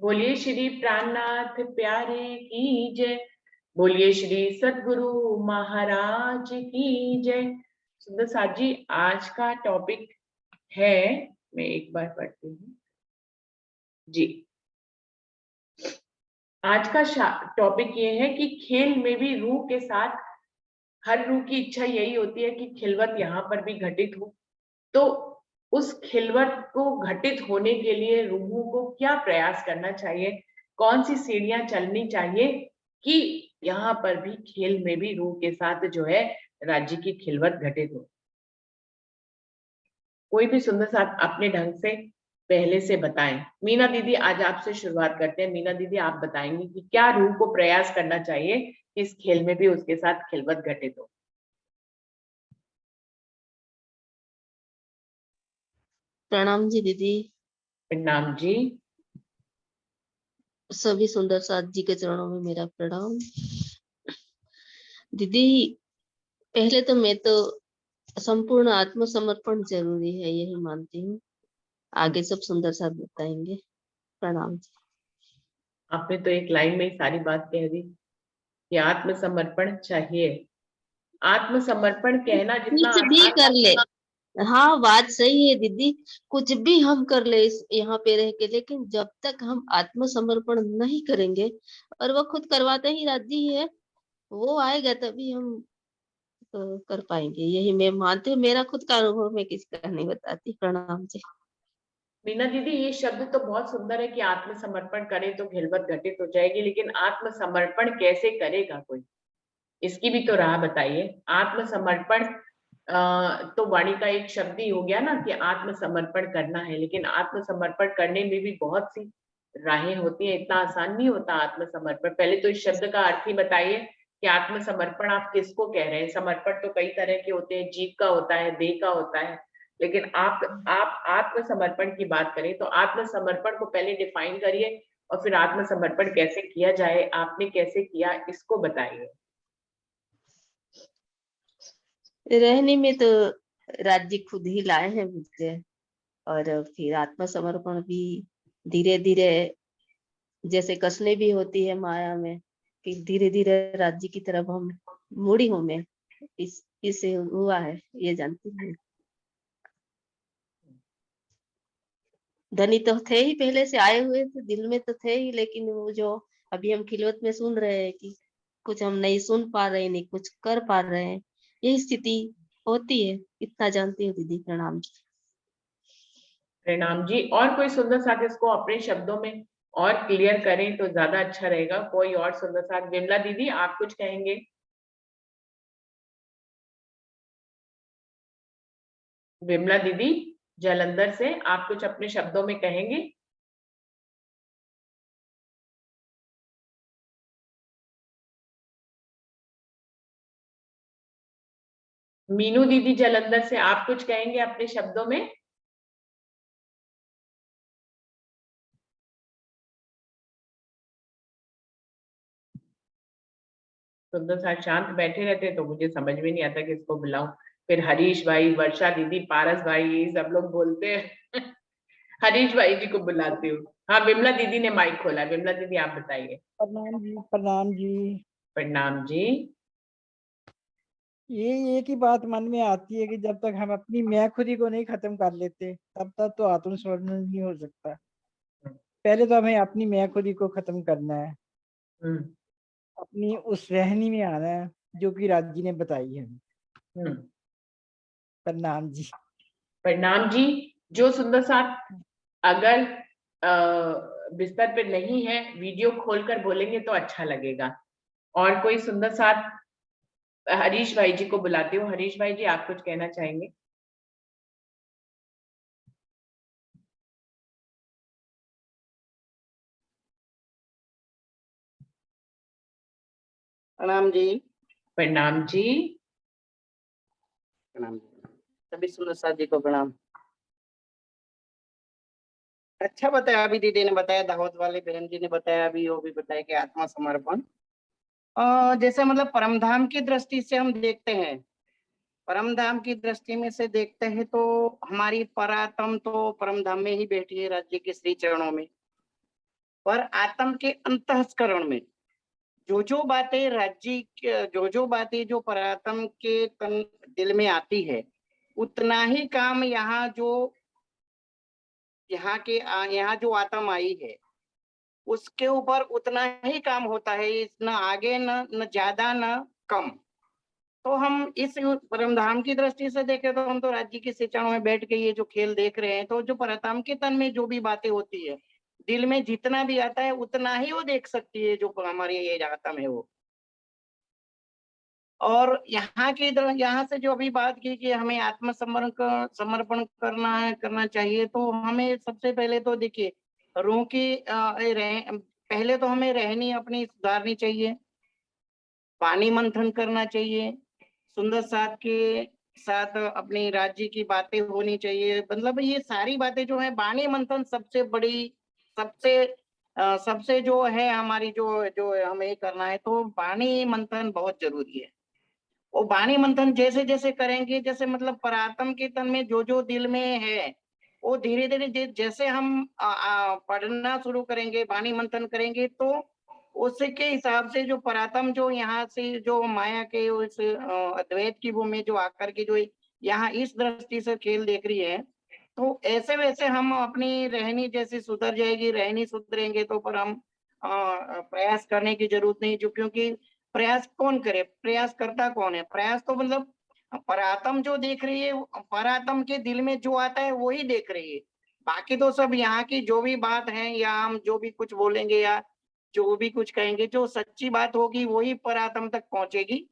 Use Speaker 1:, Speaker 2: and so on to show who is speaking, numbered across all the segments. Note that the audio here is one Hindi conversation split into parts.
Speaker 1: बोलिए श्री प्राणनाथ प्यारे की जय। बोलिए श्री सद्गुरु महाराज की जय। सुंदर साथ जी, आज का टॉपिक है, मैं एक बार पढ़ती हूँ जी। आज का टॉपिक ये है कि खेल में भी रूह के साथ, हर रूह की इच्छा यही होती है कि खिलवत यहाँ पर भी घटित हो। तो उस खिलवत को घटित होने के लिए रूहों को क्या प्रयास करना चाहिए, कौन सी सीढ़ियां चलनी चाहिए कि यहाँ पर भी खेल में भी रूह के साथ जो है राज्य की खिलवत घटित हो। कोई भी सुंदर साथ अपने ढंग से पहले से बताएं। मीना दीदी, आज आपसे शुरुआत करते हैं। मीना दीदी, आप बताएंगे कि क्या रूह को प्रयास करना चाहिए कि इस खेल में भी उसके साथ खिलवत घटित हो।
Speaker 2: प्रणाम जी दीदी।
Speaker 1: प्रणाम जी।
Speaker 2: सभी सुंदर साथ जी के चरणों में मेरा प्रणाम। दीदी, पहले तो मैं तो संपूर्ण आत्मसमर्पण जरूरी है यही मानती हूँ। आगे सब सुंदर साथ बताएंगे। प्रणाम जी।
Speaker 1: आपने तो एक लाइन में ही सारी बात कह दी कि आत्मसमर्पण चाहिए। आत्मसमर्पण कहना जितना
Speaker 2: कुछ भी
Speaker 1: आसान
Speaker 2: कर
Speaker 1: है।
Speaker 2: ले, हाँ बात सही है दीदी। कुछ भी हम कर ले इस यहाँ पे रह के, लेकिन जब तक हम आत्मसमर्पण नहीं करेंगे, और वो खुद करवाते ही राजी है, वो आएगा तभी हम कर पाएंगे। यही मैं मानती हूँ। मेरा खुद का अनुभव मैं किसी का नहीं बताती। प्रणाम जी।
Speaker 1: मीना दीदी, ये शब्द तो बहुत सुंदर है कि आत्मसमर्पण करे तो खिलवत घटित हो जाएगी, लेकिन आत्मसमर्पण कैसे करेगा कोई, इसकी भी तो राह बताइए। आत्मसमर्पण तो वाणी का एक शब्द ही हो गया ना कि आत्मसमर्पण करना है, लेकिन आत्मसमर्पण करने में भी बहुत सी राहें होती है। इतना आसान नहीं होता आत्मसमर्पण। पहले तो इस शब्द का अर्थ ही बताइए कि आत्मसमर्पण आप किसको कह रहे हैं। समर्पण तो कई तरह के होते हैं, जीव का होता है, देह का होता है, लेकिन आप आत्मसमर्पण की बात करें तो आत्मसमर्पण को पहले डिफाइन करिए और फिर आत्मसमर्पण कैसे किया जाए, आपने कैसे किया, इसको बताइए।
Speaker 2: रहने में तो राज्य खुद ही लाए हैं मुझे, और फिर आत्मसमर्पण भी धीरे धीरे, जैसे कसने भी होती है माया में, फिर धीरे धीरे राज्य की तरफ हम मुड़ी हूँ मैं। इससे हुआ है, ये जानती हूँ। धनी तो थे ही, पहले से आए हुए थे, दिल में तो थे ही, लेकिन वो जो अभी हम खिलवत में सुन रहे हैं कि कुछ हम नहीं सुन पा रहे, नहीं कुछ कर पा रहे हैं, यही स्थिति होती है। इतना जानती हूँ दीदी। प्रणाम जी।
Speaker 1: प्रणाम जी। और कोई सुंदर साथ इसको अपने शब्दों में और क्लियर करें तो ज्यादा अच्छा रहेगा। कोई और सुंदर साथ? विमला दीदी, आप कुछ कहेंगे? विमला दीदी जालंधर से, आप कुछ अपने शब्दों में कहेंगे? मीनू दीदी जालंधर से, आप कुछ कहेंगे अपने शब्दों में? सुंदर साथ शांत बैठे रहते तो मुझे समझ में नहीं आता कि इसको बुलाऊं। फिर हरीश भाई, वर्षा दीदी, पारस भाई, ये सब लोग बोलते हैं। हरीश भाई जी को बुलाती हूँ। हाँ, विमला दीदी ने माइक खोला। विमला दीदी, आप बताइए।
Speaker 3: प्रणाम जी, प्रणाम जी।
Speaker 1: प्रणाम जी।
Speaker 3: ये एक ही बात मन में आती है कि जब तक हम अपनी मैं खुदी को नहीं खत्म कर लेते, तब तक तो आत्मस्मरण नहीं हो सकता। पहले तो हमें अपनी मैं खुदी को खत्म करना है,
Speaker 1: हम्म।
Speaker 3: अपनी उस रहनी में आना है जो कि राज जी ने बताई है।
Speaker 1: हम्म।
Speaker 3: प्रणाम जी।
Speaker 1: प्रणाम जी। जो सुंदर साथ अगर बिस्तर पे नहीं है, वीडियो खोलकर बोलेंगे तो अच्छा लगेगा। और कोई सुंदर साथ? हरीश भाई जी को बुलाती हूँ। हरीश भाई जी, आप कुछ कहना चाहेंगे?
Speaker 4: प्रणाम जी।
Speaker 1: प्रणाम जी।
Speaker 4: प्रणाम जी। सभी सुंदर साथ जी को प्रणाम। अच्छा बताया, अभी दीदी ने बताया, दावत वाले बहन जी ने बताया, अभी वो भी बताया कि आत्मसमर्पण जैसे मतलब परमधाम की दृष्टि से हम देखते हैं, परमधाम की दृष्टि में से देखते हैं तो हमारी परात्म तो परमधाम में ही बैठी है, राज्य के श्री चरणों में। पर आत्म के अंतःस्करण में जो बातें जो बातें जो परात्म के तन दिल में आती है, उतना ही काम यहाँ जो आत्म आई है उसके ऊपर उतना ही काम होता है, न आगे न ज्यादा न कम। तो हम इस परमधाम की दृष्टि से देखें तो हम तो राज्य की शिक्षाओं में बैठ के ये जो खेल देख रहे हैं, तो जो परमात्म के तन में जो भी बातें होती है, दिल में जितना भी आता है उतना ही वो देख सकती है, जो हमारी ये आत्म है वो। और यहाँ से जो अभी बात की कि हमें समर्पण करना चाहिए, तो हमें सबसे पहले तो देखिए रूह की पहले तो हमें रहनी अपनी सुधारनी चाहिए, पानी मंथन करना चाहिए, सुंदर साथ के साथ अपनी राज्य की बातें होनी चाहिए। मतलब ये सारी बातें जो है वाणी मंथन सबसे बड़ी, सबसे जो है हमारी जो जो हमें करना है, तो वाणी मंथन बहुत जरूरी है। वो वाणी मंथन जैसे जैसे करेंगे, जैसे मतलब परात्म के तन में जो दिल में है, वो धीरे धीरे जैसे हम पढ़ना शुरू करेंगे, वाणी मंथन करेंगे, तो उसके हिसाब से जो परात्म जो यहाँ से जो माया के उस अद्वैत की वो में जो आकर के जो यहाँ इस दृष्टि से खेल देख रही है, तो ऐसे वैसे हम अपनी रहनी जैसी सुधर जाएगी, रहनी सुधरेंगे तो पर हम प्रयास करने की जरूरत नहीं, जो क्योंकि प्रयास कौन करे, प्रयास करता कौन है? प्रयास तो मतलब परात्म जो देख रही है, परात्म के दिल में जो आता है वही देख रही है। बाकी तो सब यहाँ की जो भी बात है, या हम जो भी कुछ बोलेंगे या जो भी कुछ कहेंगे, जो सच्ची बात होगी वही परात्म तक पहुंचेगी,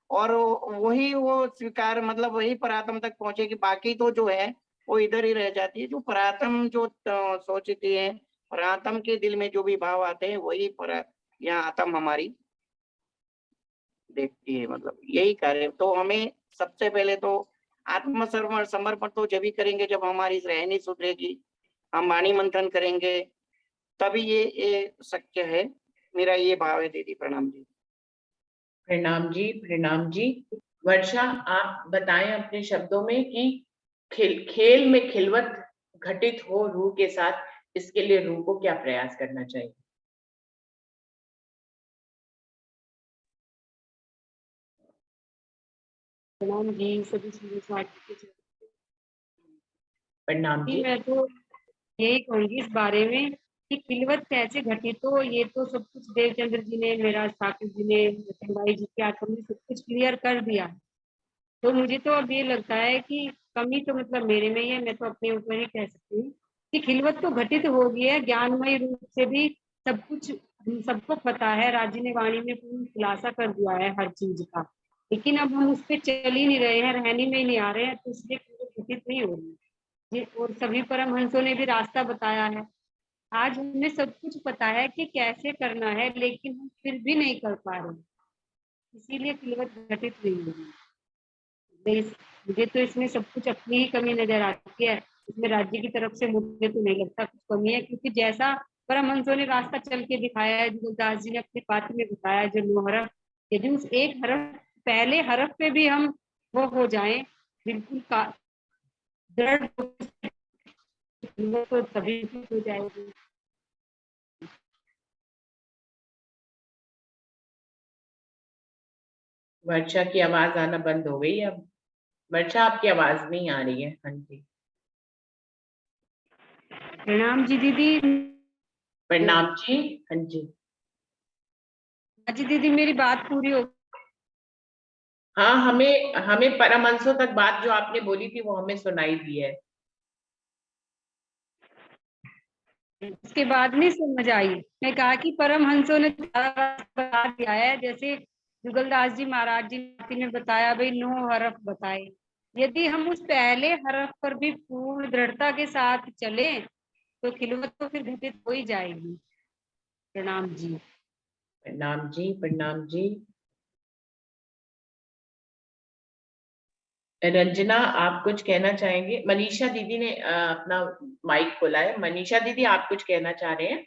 Speaker 4: और वही वो स्वीकार मतलब वही परात्म तक पहुंचेगी। बाकी तो जो है वो इधर ही रह जाती है। जो परात्म जो सोचती है, परात्म के दिल में जो भी भाव आते हैं वही यहाँ आत्म हमारी देखती है। मतलब यही कार्य तो हमें सबसे पहले तो समर्पण तो जब ही करेंगे जब हमारी रहनी सुधरेगी, हम वाणी मंथन करेंगे, तभी ये शक्य है। मेरा ये भाव है दीदी। प्रणाम जी।
Speaker 1: प्रणाम जी, प्रणाम जी। वर्षा, आप बताएं अपने शब्दों में कि खेल में खिलवत घटित हो रूह के साथ, इसके लिए रूह को क्या प्रयास करना चाहिए?
Speaker 5: प्रणाम जी, सभी
Speaker 1: प्रणाम जी।
Speaker 5: मैं तो यही कहूंगी इस बारे में कि खिलवत कैसे घटी, तो ये तो सब कुछ देवचंद्र जी ने, मेरा ठाकुर जी ने, भाई जी के आत्मा ने सब कुछ क्लियर कर दिया। तो मुझे तो अब ये लगता है कि कमी तो मतलब मेरे में ही है, मैं तो अपने ऊपर ही कह सकती हूँ कि खिलवत तो घटित हो गई है, ज्ञानमय रूप से भी सब कुछ हम सबको पता है, राज्य ने वाणी में पूर्ण खुलासा कर दिया है हर चीज का, लेकिन अब हम उस पर चल ही नहीं रहे हैं, रहने में ही नहीं आ रहे हैं, तो इसलिए खिलवत घटित नहीं हो रही है। और सभी परमहंसों ने भी रास्ता बताया है। आज हमें सब कुछ पता है कि कैसे करना है, लेकिन हम फिर भी नहीं कर पा रहे, इसीलिए खिलवत घटित नहीं हो रही। मुझे तो इसमें सब कुछ अपनी ही कमी नजर आती है, इसमें राज्य की तरफ से मुझे तो नहीं लगता कुछ कमी है, क्योंकि जैसा परमहंसों ने रास्ता चल के दिखाया है, जुगलदास जी ने अपने पात्र में बताया, जो 9 हरफ, यदि उस एक हरफ पहले हरफ पे भी हम वो हो जाएं बिल्कुल दृढ़, तो तभी हो जाएगी।
Speaker 1: वर्षा की आवाज आना बंद हो गई अब। वर्षा, आपकी आवाज नहीं आ रही है। हाँ जी।
Speaker 5: प्रणाम जी दीदी।
Speaker 1: प्रणाम जी। हाँ जी।
Speaker 5: जी दीदी, मेरी बात पूरी हो?
Speaker 1: हाँ, हमें हमें परमहंसों तक बात जो आपने बोली थी वो हमें सुनाई दी है।
Speaker 5: इसके बाद नहीं समझ आई। मैं कहा कि परमहंसों ने बता दिया है, जैसे जुगलदास जी महाराज जी ने बताया, भाई 9 हरफ बताए, यदि हम उस पहले हरफ पर भी पूर्ण दृढ़ता के साथ चले तो खिलवत तो फिर घटित हो ही जाएगी। प्रणाम जी।
Speaker 1: प्रणाम जी। प्रणाम जी। रंजना, आप कुछ कहना चाहेंगे? मनीषा दीदी ने अपना माइक खोला है। मनीषा दीदी, आप कुछ कहना चाह रहे हैं?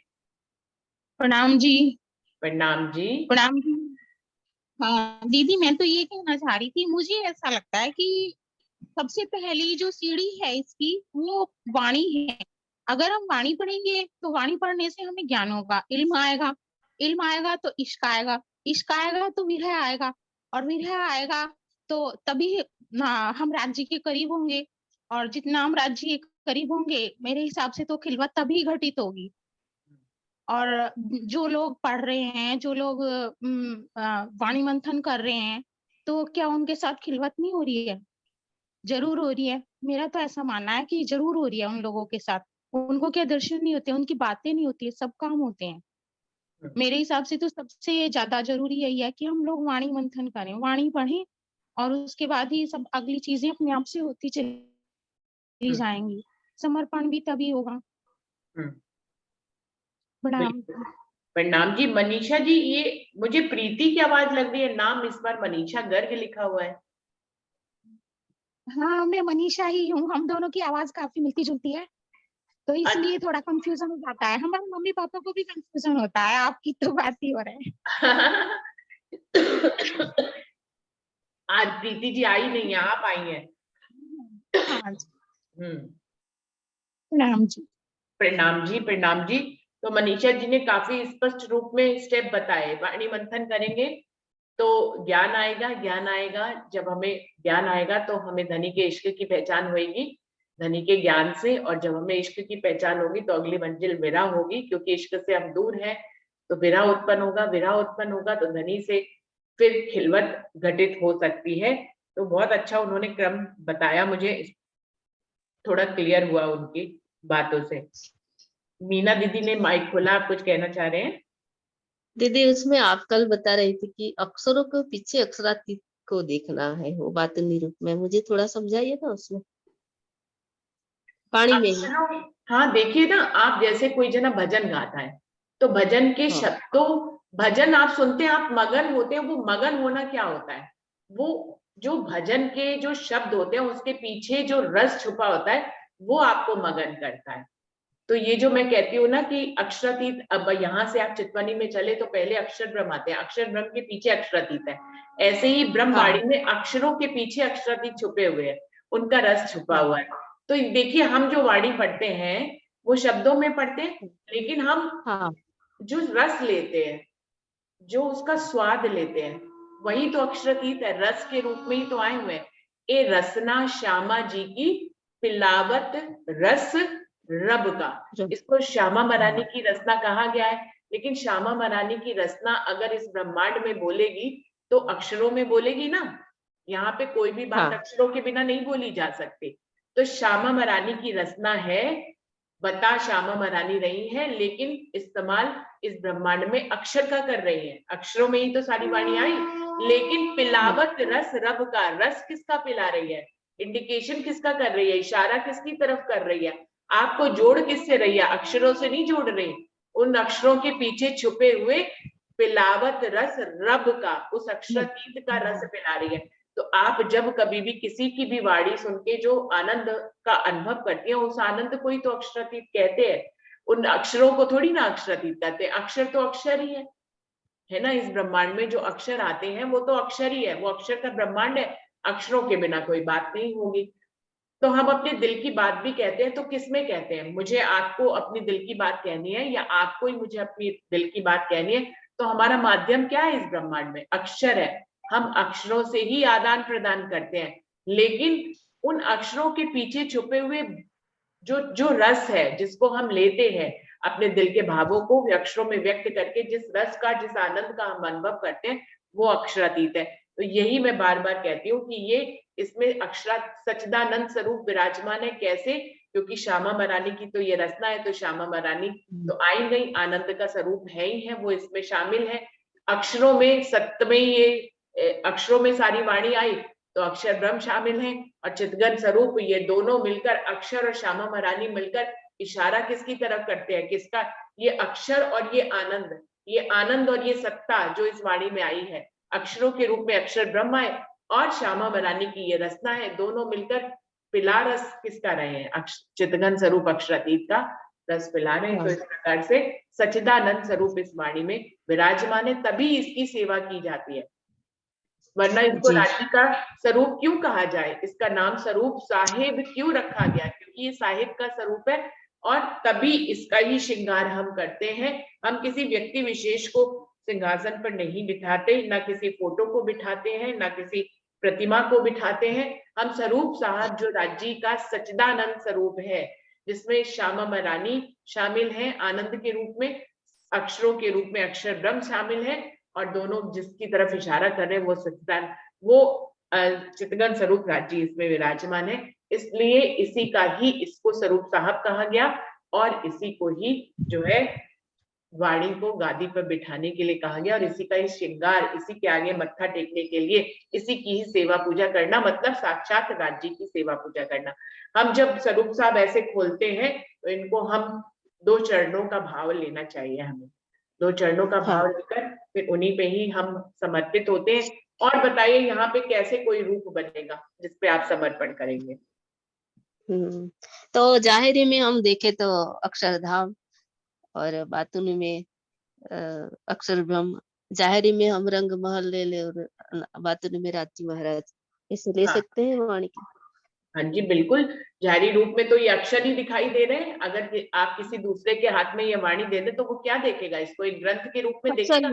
Speaker 6: प्रणाम जी।
Speaker 1: प्रणाम जी।
Speaker 6: प्रणाम जी। हाँ दीदी, मैं तो ये कहना चाह रही थी, मुझे ऐसा लगता है कि सबसे पहली जो सीढ़ी है इसकी वो वाणी है। अगर हम वाणी पढ़ेंगे तो वाणी पढ़ने से हमें ज्ञान होगा, इल्म आएगा तो इश्क आएगा तो विरह आएगा, और विरह आएगा तो तभी ना हम राज्य के करीब होंगे, और जितना हम राज्य के करीब होंगे मेरे हिसाब से तो खिलवत तभी घटित होगी। और जो लोग पढ़ रहे हैं, जो लोग वाणी मंथन कर रहे हैं, तो क्या उनके साथ खिलवत नहीं हो रही है? जरूर हो रही है। मेरा तो ऐसा मानना है कि जरूर हो रही है उन लोगों के साथ। उनको क्या दर्शन नहीं होते, उनकी बातें नहीं होती है, सब काम होते हैं। मेरे हिसाब से तो सबसे ज्यादा जरूरी यही है कि हम लोग वाणी मंथन करें, वाणी पढ़ें, और उसके बाद ही सब अगली चीजें अपने आप से होती चली जाएंगी। समर्पण भी तभी होगा।
Speaker 1: हम्म,
Speaker 6: प्रणाम।
Speaker 1: प्रणाम जी। मनीषा जी, ये मुझे प्रीति की आवाज लग रही है, नाम इस बार मनीषा गर्ग लिखा हुआ है।
Speaker 6: हाँ, मैं मनीषा ही हूँ, हम दोनों की आवाज काफी मिलती जुलती है, तो इसलिए थोड़ा कंफ्यूजन हो जाता है। हमारे मम्मी पापा को भी कंफ्यूजन होता है, आपकी तो बात ही हो रहा है।
Speaker 1: आज प्रीति जी आई नहीं है, आप आई हैं।
Speaker 6: हाँ जी,
Speaker 1: हम्म,
Speaker 6: प्रणाम जी।
Speaker 1: प्रणाम जी, प्रणाम जी। तो मनीषा जी ने काफी स्पष्ट रूप में स्टेप बताए। वाणी मंथन करेंगे तो ज्ञान आएगा, ज्ञान आएगा। जब हमें ज्ञान आएगा तो हमें धनी के इश्क की पहचान होगी, धनी के ज्ञान से। और जब हमें इश्क की पहचान होगी तो अगली मंजिल विरह होगी, क्योंकि इश्क से हम दूर हैं तो विरह उत्पन्न होगा, विरह उत्पन्न होगा तो धनी से फिर खिलवत घटित हो सकती है। तो बहुत अच्छा उन्होंने क्रम बताया, मुझे थोड़ा क्लियर हुआ उनकी बातों से। मीना दीदी ने माइक खोला, आप कुछ कहना चाह रहे हैं?
Speaker 2: दीदी, उसमें आप कल बता रही थी कि अक्षरों के पीछे अक्षरातीत को देखना है, वो बात निरूप में मुझे थोड़ा समझाइए ना उसमें, पानी में ही।
Speaker 1: हाँ, देखिए ना, आप जैसे कोई जना भजन गाता है तो भजन के
Speaker 2: हाँ।
Speaker 1: शब्दों, भजन आप सुनते हैं, आप मगन होते हैं। वो मगन होना क्या होता है? वो जो भजन के जो शब्द होते हैं उसके पीछे जो रस छुपा होता है वो आपको मगन करता है। तो ये जो मैं कहती हूँ ना कि अक्षरातीत, अब यहाँ से आप चितवनी में चले तो पहले अक्षर ब्रह्म आते हैं, अक्षर ब्रह्म के पीछे अक्षरातीत है। ऐसे ही ब्रह्मवाणी में अक्षरों के पीछे अक्षरातीत छुपे हुए हैं, उनका रस छुपा हुआ है। तो देखिए, हम जो वाणी पढ़ते हैं वो शब्दों में पढ़ते हैं, लेकिन हम
Speaker 2: हाँ।
Speaker 1: जो रस लेते हैं, जो उसका स्वाद लेते हैं, वही तो अक्षरातीत है, रस के रूप में ही तो आए हुए हैं। ए रसना श्यामा जी की पिलावत रस रब का। इसको श्यामा मरानी की रसना कहा गया है, लेकिन श्यामा मरानी की रसना अगर इस ब्रह्मांड में बोलेगी तो अक्षरों में बोलेगी ना। यहाँ पे कोई भी बात अक्षरों के बिना नहीं बोली जा सकती। तो श्यामा मरानी की रचना है, बता श्यामा मरानी रही है, लेकिन इस्तेमाल इस ब्रह्मांड में अक्षर का कर रही है। अक्षरों में ही तो सारी वाणी आई, लेकिन पिलावत रस रब का, रस किसका पिला रही है, इंडिकेशन किसका कर रही है, इशारा किसकी तरफ कर रही है, आपको जोड़ किससे रही है? अक्षरों से नहीं जोड़ रही, उन अक्षरों के पीछे छुपे हुए पिलावत रस रब का, उस अक्षरातीत का रस पिला रही है। तो आप जब कभी भी किसी की भी वाणी सुन के जो आनंद का अनुभव करती हैं, उस आनंद को ही तो अक्षरातीत कहते हैं। उन अक्षरों को थोड़ी ना अक्षरातीत कहते हैं, अक्षर तो अक्षर ही है ना। इस ब्रह्मांड में जो अक्षर आते हैं वो तो अक्षर ही है, वो अक्षर का ब्रह्मांड है। अक्षरों के बिना कोई बात नहीं होगी। तो हम अपने दिल की बात भी कहते हैं, तो किसमें कहते हैं? मुझे आपको अपनी दिल की बात कहनी है या आपको ही मुझे अपनी दिल की बात कहनी है, तो हमारा माध्यम क्या है इस ब्रह्मांड में? अक्षर है। हम अक्षरों से ही आदान प्रदान करते हैं, लेकिन उन अक्षरों के पीछे छुपे हुए जो जो रस है, जिसको हम लेते हैं, अपने दिल के भावों को अक्षरों में व्यक्त करके जिस रस का, जिस आनंद का हम अनुभव करते हैं, वो अक्षरातीत है। तो यही मैं बार बार कहती हूँ कि ये इसमें अक्षरा सच्चिदानंद स्वरूप विराजमान है। कैसे? क्योंकि श्यामा मरानी की तो ये रचना है, तो श्यामा मरानी तो आई गई, आनंद का स्वरूप है ही है, वो इसमें शामिल है। अक्षरों में सत्य में ये अक्षरों में सारी वाणी आई तो अक्षर ब्रह्म शामिल है और चितगन स्वरूप, ये दोनों मिलकर, अक्षर और श्यामा मरानी मिलकर इशारा किसकी तरफ करते हैं? किसका? ये अक्षर और ये आनंद और ये सत्ता जो इस वाणी में आई है, अक्षरों के रूप में अक्षर ब्रह्म आए और श्यामा मरानी की ये रचना है, दोनों मिलकर पिला रस किसका रहे हैं? चितगन स्वरूप अक्षरातीत का रस पिला रहे हैं। तो इस प्रकार से सच्चिदानंद स्वरूप इस वाणी में विराजमान है, तभी इसकी सेवा की जाती है। वरना इसको राज्य का स्वरूप क्यों कहा जाए? इसका नाम स्वरूप साहिब क्यों रखा गया? क्योंकि ये साहिब का स्वरूप है और तभी इसका ही श्रृंगार हम करते हैं। हम किसी व्यक्ति विशेष को सिंहासन पर नहीं बिठाते, ना किसी फोटो को बिठाते हैं, ना किसी प्रतिमा को बिठाते हैं। हम स्वरूप साहब जो राज्य का सच्चिदानंद स्वरूप है, जिसमें श्यामा महारानी शामिल है आनंद के रूप में, अक्षरों के रूप में अक्षर ब्रह्म शामिल है, और दोनों जिसकी तरफ इशारा कर रहे हैं वो सच्चिदानंद, वो चितगन स्वरूप राज्य इसमें विराजमान है। इसलिए इसी का ही इसको स्वरूप साहब कहा गया, और इसी को ही जो है वाणी को गादी पर बिठाने के लिए कहा गया, और इसी का ही श्रृंगार, इसी के आगे मत्था टेकने के लिए इसी की ही सेवा पूजा करना, मतलब साक्षात राज्य की सेवा पूजा करना। हम जब स्वरूप साहब ऐसे खोलते हैं तो इनको हम 2 चरणों का भाव लेना चाहिए, हमें 2 चरणों का भाव लेकर फिर उन्हीं पे ही हम समर्पित होते हैं। और बताइए यहाँ पे कैसे कोई रूप बनेगा जिसपे आप समर्पण करेंगे?
Speaker 2: तो जाहिरी में हम देखें तो अक्षरधाम और बातुनी में अक्षर ब्रह्म, जाहिरी में हम रंग महल ले ले और बातुनी में राजी महाराज, इसे ले सकते हैं वाणी की।
Speaker 1: हाँ जी बिल्कुल, जाहिरी रूप में तो ये अक्षर ही दिखाई दे रहे हैं। अगर आप किसी दूसरे के हाथ में ये वाणी दे दे तो वो क्या देखेगा? इसको एक ग्रंथ के रूप में देखेगा,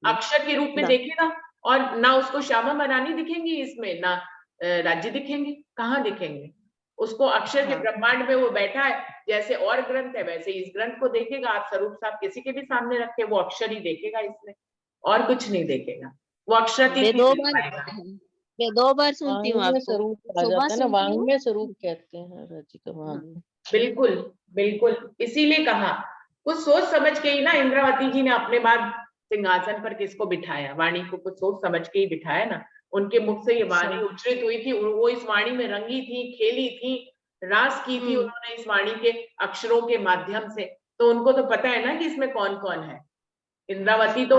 Speaker 1: अक्षर के रूप में देखेगा, और ना उसको श्यामा महारानी दिखेंगी इसमें, ना राज्य दिखेंगे, कहाँ दिखेंगे? उसको अक्षर के ब्रह्मांड में वो बैठा है, जैसे और ग्रंथ है वैसे इस ग्रंथ को देखेगा। आप स्वरूप साहब किसी के भी सामने रखे, वो अक्षर ही देखेगा इसमें, और कुछ नहीं देखेगा, वो अक्षरातीत नहीं देख पाएगा।
Speaker 2: मैं 2 बार सुनती हूँ आपको,
Speaker 7: स्वरूप आ जाता है ना, वांग्मय स्वरूप कहते हैं राज्य का वांग्मय।
Speaker 1: बिल्कुल बिल्कुल, इसीलिए कहा कुछ सोच समझ के ही ना इंद्रावती जी ने अपने बाद सिंहासन पर किसको बिठाया, वाणी को कुछ सोच समझ के ही बिठाया ना। उनके मुख से ये वाणी उच्चरित हुई थी, वो इस वाणी में रंगी थी, खेली थी, रास की थी उन्होंने इस वाणी के अक्षरों के माध्यम से। तो उनको तो पता है ना कि इसमें कौन कौन है। इंद्रावती तो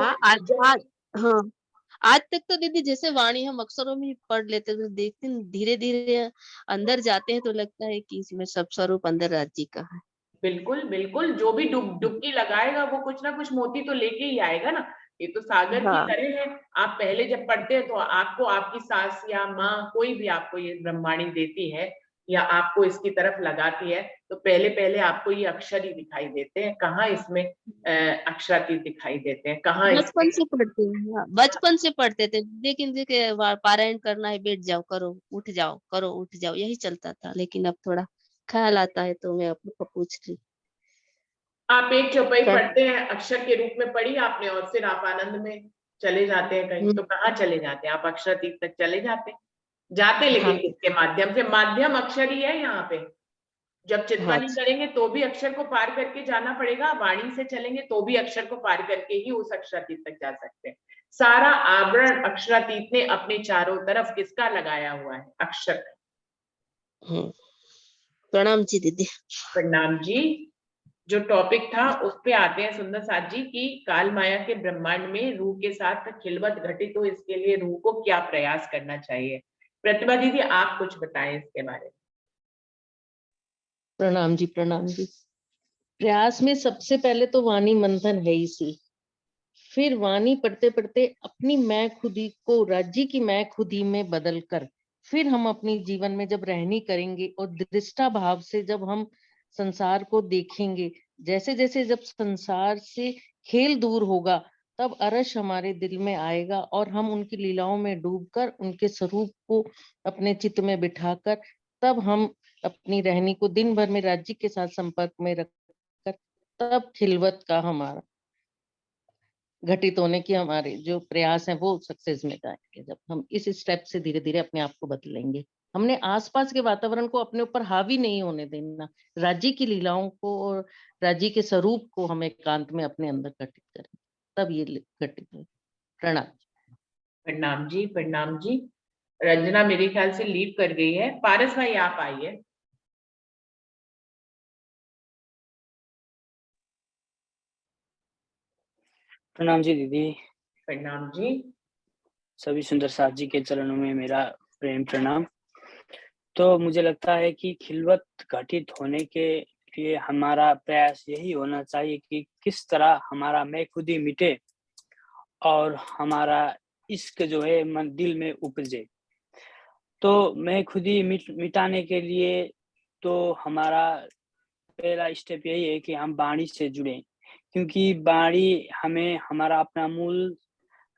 Speaker 2: आज तक तो दीदी जैसे वाणी हम अक्षरों में पढ़ लेते थे, देखते धीरे धीरे अंदर जाते हैं तो लगता है कि इसमें सब स्वरूप अंदर राज्य का है।
Speaker 1: बिल्कुल बिल्कुल, जो भी डुबकी लगाएगा वो कुछ ना कुछ मोती तो लेके ही आएगा ना। ये तो सागर की तरह है। आप पहले जब पढ़ते हैं तो आपको आपकी सास या माँ कोई भी आपको ये ब्रह्मवाणी देती है या आपको इसकी तरफ लगाती है, तो पहले पहले आपको ये अक्षर ही दिखाई देते हैं, कहाँ इसमें अक्षरातीत दिखाई देते हैं, कहाँ
Speaker 2: बचपन से पढ़ते हैं, बचपन से पढ़ते थे, लेकिन देखिए पारायण करना है, बैठ जाओ, करो उठ जाओ, करो उठ जाओ, यही चलता था। लेकिन अब थोड़ा ख्याल आता है तो मैं अपने को पूछ ली।
Speaker 1: आप एक चौपाई पढ़ते हैं, अक्षर के रूप में पढ़ी आपने, और फिर आप आनंद में चले जाते हैं कहीं, तो कहाँ चले जाते हैं आप? अक्षरातीत तक चले जाते लेकिन किसके माध्यम से? माध्यम अक्षर ही है यहाँ पे। जब चिंतन करेंगे तो भी अक्षर को पार करके जाना पड़ेगा, वाणी से चलेंगे तो भी अक्षर को पार करके ही उस अक्षरातीत तक जा सकते हैं। सारा आवरण अक्षरातीत ने अपने चारों तरफ किसका लगाया हुआ है? अक्षर।
Speaker 2: प्रणाम जी दीदी।
Speaker 1: प्रणाम जी। जो टॉपिक था उस पे आते हैं सुंदर साथ जी की काल माया के ब्रह्मांड में रूह के साथ खिलवत घटित हो, इसके लिए रूह को क्या प्रयास करना चाहिए? प्रतिभा दीदी आप कुछ बताएं इसके बारे में।
Speaker 7: प्रणाम जी, प्रणाम जी। प्रयास में सबसे पहले तो वाणी मंथन है ही सी, फिर वाणी पढ़ते पढ़ते अपनी मैं खुदी को राज्य की मैं खुदी में बदल कर फिर हम अपनी जीवन में जब रहनी करेंगे और दृष्टा भाव से जब हम संसार को देखेंगे, जैसे जैसे जब संसार से खेल दूर होगा तब अरश हमारे दिल में आएगा और हम उनकी लीलाओं में डूबकर उनके स्वरूप को अपने चित्त में बिठाकर तब हम अपनी रहनी को दिन भर में राज्य के साथ संपर्क में रखकर तब खिलवत का हमारा घटित होने की हमारे जो प्रयास है वो सक्सेस में जाएंगे। जब हम इस स्टेप से धीरे धीरे अपने आप को बदलेंगे, हमने आसपास के वातावरण को अपने ऊपर हावी नहीं होने देना, राज्य की लीलाओं को और राज्य के स्वरूप को हम एकांत में अपने अंदर घटित करेंगे, तब ये घटित हो। प्रणाम।
Speaker 1: प्रणाम जी, प्रणाम जी। रंजना मेरे ख्याल से लीव कर गई है। पारस भाई आप आइए।
Speaker 8: प्रणाम जी दीदी।
Speaker 1: प्रणाम जी।
Speaker 8: सभी सुंदर साथ जी के चरणों में मेरा प्रेम प्रणाम। तो मुझे लगता है कि खिलवत घटित होने के लिए हमारा प्रयास यही होना चाहिए कि किस तरह हमारा मैं खुद ही मिटे और हमारा इश्क जो है मन दिल में उपजे। तो मैं खुद ही मिटाने के लिए तो हमारा पहला स्टेप यही है कि हम वाणी से जुड़े, क्योंकि वाणी हमें हमारा अपना मूल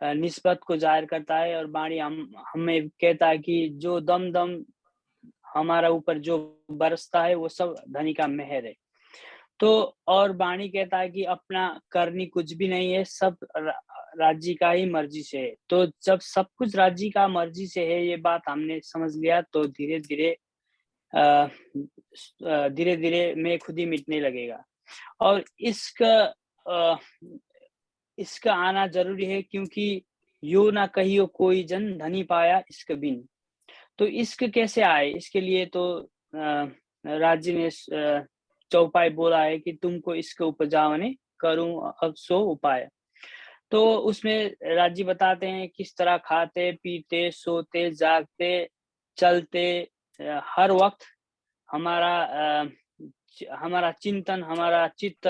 Speaker 8: निस्बत को जाहिर करता है, और वाणी हमें कहता है कि जो दम हमारा ऊपर जो बरसता है वो सब धनी का मेहर है। तो और वाणी कहता है कि अपना करनी कुछ भी नहीं है, सब राज्य का ही मर्जी से है। तो जब सब कुछ राज्य का मर्जी से है, ये बात हमने समझ लिया, तो धीरे धीरे मैं खुद ही मिटने लगेगा। और इसका आना जरूरी है, क्योंकि यो ना कहियो कोई जन धनी पाया इश्क बिन। तो इश्क कैसे आए, इसके लिए तो राज्य ने चौपाई बोला है कि तुमको इश्क उपजावने करूं अब सो उपाय। तो उसमें राज्य बताते हैं किस तरह खाते पीते सोते जागते चलते हर वक्त हमारा चिंतन, हमारा चित्त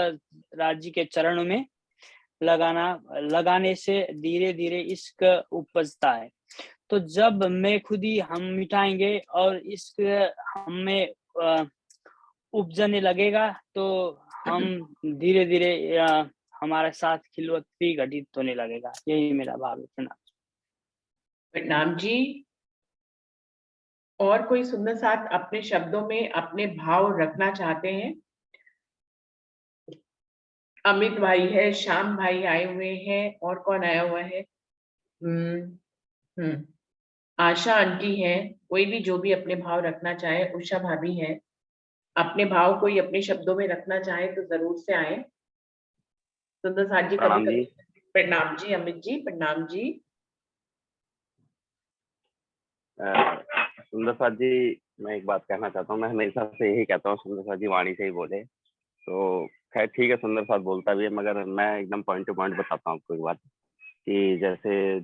Speaker 8: राज्य के चरणों में लगाने से धीरे धीरे इश्क उपजता है। तो जब मैं खुद ही हम मिटाएंगे और इश्क हमें उपजने लगेगा, तो हम धीरे धीरे हमारे साथ खिलवत भी घटित होने लगेगा। यही मेरा भाव है। प्रणाम।
Speaker 1: प्रणाम जी। और कोई सुंदर साथ अपने शब्दों में अपने भाव रखना चाहते हैं? अमित भाई है, श्याम भाई आए हुए हैं, और कौन आया हुआ है? आशा आंटी है। कोई भी जो भी अपने भाव रखना चाहे, उषा भाभी है, अपने भाव कोई अपने शब्दों में रखना चाहे तो जरूर से आए। सुंदर साथ जी कभी कभी। प्रणाम जी अमित जी। प्रणाम जी।
Speaker 9: सुंदर साथ जी, मैं एक बात कहना चाहता हूँ। मैं हमेशा से यही कहता हूँ सुंदर साथ जी वाणी से ही बोले, तो खैर ठीक है, सुंदर साथ बोलता भी है, मगर मैं एकदम पॉइंट टू पॉइंट बताता हूँ आपको एक बात कि जैसे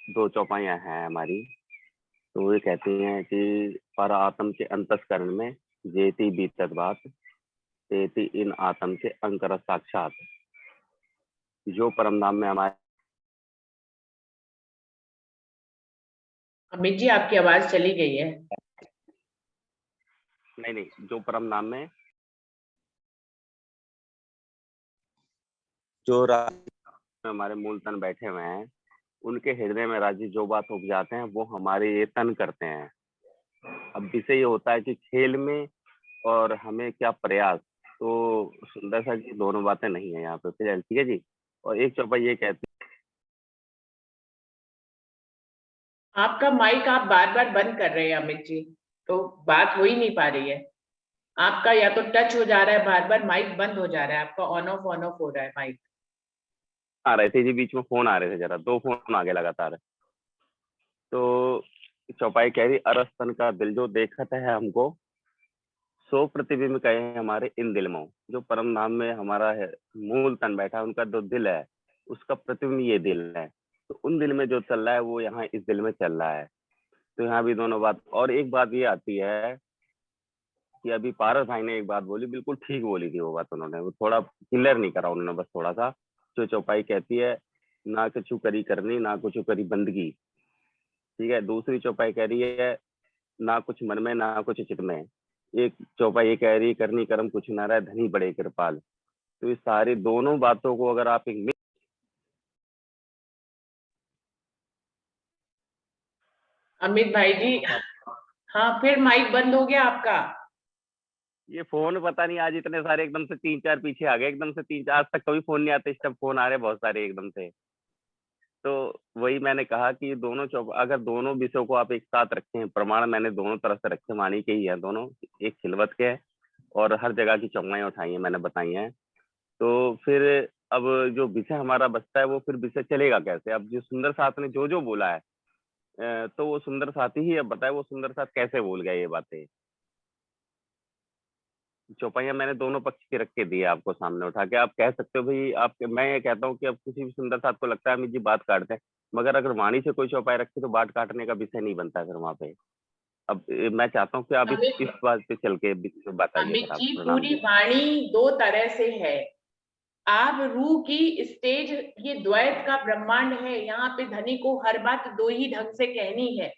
Speaker 9: 2 चौपाइयाँ हैं हमारी, तो वो कहती हैं कि पर आत्म के अंतस्करण में जेती बीतत बात, तेती इन आत्म के अंकर साक्षात। जो परम धाम में हमारे।
Speaker 1: अमित जी आपकी आवाज चली गई है।
Speaker 9: नहीं, जो परम धाम में जो हमारे मूल तन बैठे हुए हैं, उनके हृदय में राज्य जो बात उपजाते हैं वो हमारे ये तन करते हैं। अब विषय ये होता है कि खेल में और हमें क्या प्रयास। तो सुंदर सा जी दोनों बातें नहीं है यहाँ पे। फिर ठीक है जी। और एक चौपाई ये कहती है,
Speaker 1: आपका माइक आप बार बार बंद कर रहे हैं अमित जी, तो बात हो ही नहीं पा रही है। आपका या तो टच हो जा रहा है, बार बार माइक बंद हो जा रहा है, आपका ऑन ऑफ हो रहा है माइक।
Speaker 9: आ रहे थे जी, बीच में फोन आ रहे थे, जरा 2 फोन आगे लगातार। तो चौपाई कह रही, अरस्तन का दिल जो देखता है हमको, 100 प्रतिबिंब कहे हमारे इन दिल में। जो परम धाम में हमारा है मूल तन बैठा है, उनका जो दिल है उसका प्रतिबिंब ये दिल है। तो उन दिल में जो चल रहा है वो यहाँ इस दिल में चल रहा है। तो यहाँ भी दोनों बात। और एक बात ये आती है कि अभी पारस भाई ने एक बात बोली, बिल्कुल ठीक बोली थी वो बात उन्होंने, वो थोड़ा क्लियर नहीं करा उन्होंने, बस थोड़ा सा। जो चौपाई कहती है, ना कुछ करी करनी ना कुछ करी बंदगी, ठीक है। दूसरी चौपाई कह रही है, ना कुछ मन में ना कुछ चित में। एक चौपाई ये कह रही है, करनी कर्म कुछ ना रहा धनी बड़े कृपाल। तो इस सारी दोनों बातों को अगर आप एक
Speaker 1: अमित भाई जी, हाँ फिर माइक बंद हो गया आपका।
Speaker 9: ये फोन पता नहीं आज इतने सारे एकदम से 3-4 पीछे आ गए, एकदम से 3 आज तक कभी फोन नहीं आते, इस टाइम फोन आ रहे बहुत सारे एकदम से। तो वही मैंने कहा कि दोनों अगर दोनों विषयों को आप एक साथ रखें, प्रमाण मैंने दोनों तरफ से रखे, वाणी के ही है दोनों, एक खिलवत के है और हर जगह की चौपाइयां उठाई हैं मैंने बताई हैं। तो फिर अब जो विषय हमारा बचता है वो फिर विषय चलेगा कैसे। अब जो सुंदर साथ ने जो जो बोला है, तो वो सुंदर साथी ही अब बताए वो सुंदर साथ कैसे बोल गया ये बातें। चौपाइयां मैंने दोनों पक्ष की रख के दी है आपको सामने उठा के। आप कह सकते हो भाई, आप मैं ये कहता हूँ कि अब किसी भी सुंदर साथ को लगता है अमित जी बात काटते हैं, मगर अगर वाणी से कोई चौपाई रखी तो बात काटने का विषय नहीं बनता फिर वहां पे। अब मैं चाहता हूँ कि आप इस बात पे चल के बताइए।
Speaker 1: अमित जी, पूरी वाणी 2 तरह से है। आप रूह की स्टेज, ये द्वैत का ब्रह्मांड है, यहाँ पे धनी को हर बात 2 ही ढंग से कहनी है।